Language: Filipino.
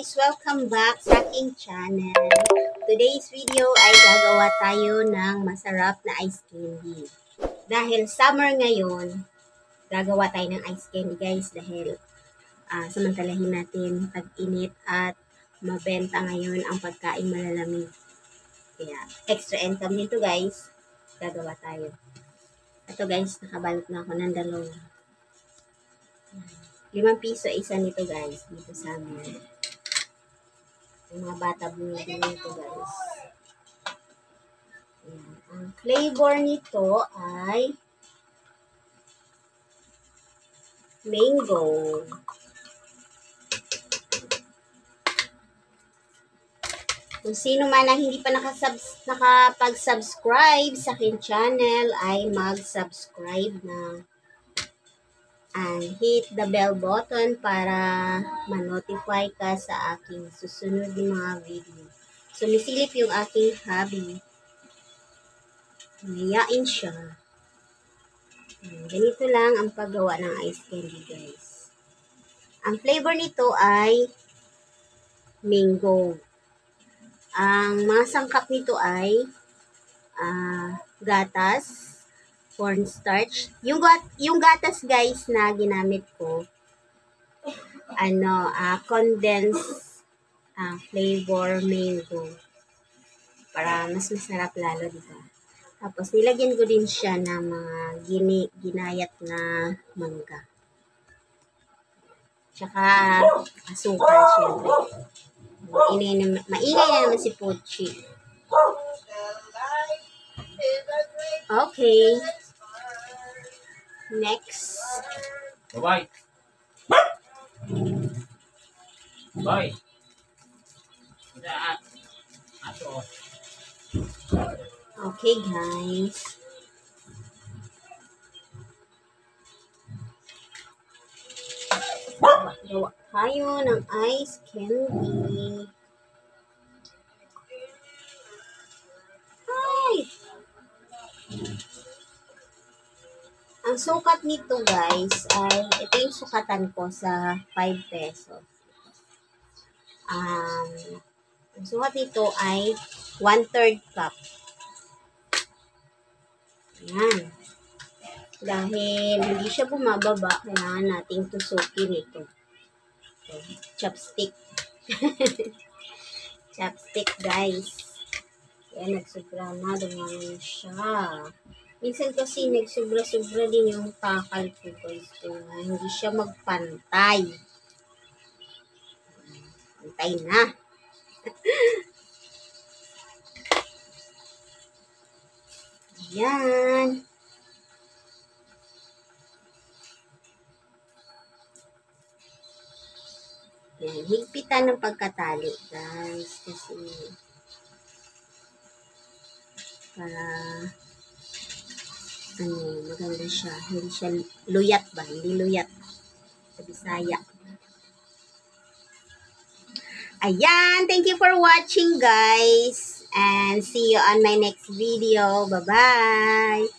guys! Welcome back sa aking channel. Today's video ay gagawa tayo ng masarap na ice candy. Dahil summer ngayon, gagawa tayo ng ice candy guys dahil samantalahin natin pag-init at mabenta ngayon ang pagkain malalamig. Kaya extra income nito guys, gagawa tayo. Ito guys, nakabalot na ako ng dalawa. 5 piso isa nito guys, dito sa amin. Yung mga bata bumili nito guys. Ayan. Ang flavor nito ay mango. Kung sino man ang hindi pa nakapag-subscribe sa aking channel ay mag-subscribe na. And hit the bell button para ma-notify ka sa aking susunod na mga video. Sumisilip yung aking hubby. Mayayain siya. Ganito lang ang paggawa ng ice candy guys. Ang flavor nito ay mango. Ang mga sangkap nito ay gatas, cornstarch. Yung gatas guys na ginamit ko, condensed flavor mango. Para mas masarap lalo, diba? Tapos nilagyan ko din siya ng mga ginayat na mangga. Tsaka asukal syempre. Maingay na naman si Puchi. Okay. Next. Bye-bye. Bye. Okay, guys. Gawa tayo ng ice candy. Hi! Ang sukat nito guys ay, ito yung sukatan ko sa 5 pesos. Ang sukat nito ay 1/3 cup. Ayan. Dahil hindi siya bumababa, kailangan nating tusukin ito. So, chopstick. Chopstick guys. Ayan, nagsobra na. Dumami siya. Minsan kasi nagsobra-sobra din yung takal ko guys. Kaya hindi siya magpantay. Pantay na. Ayan. Ayan. Higpitan ng pagkatali guys. Kasi para maganda siya. Hindi siya luyat ba? Hindi luyat. Sa Bisaya. Ayan. Thank you for watching guys. And see you on my next video. Bye-bye.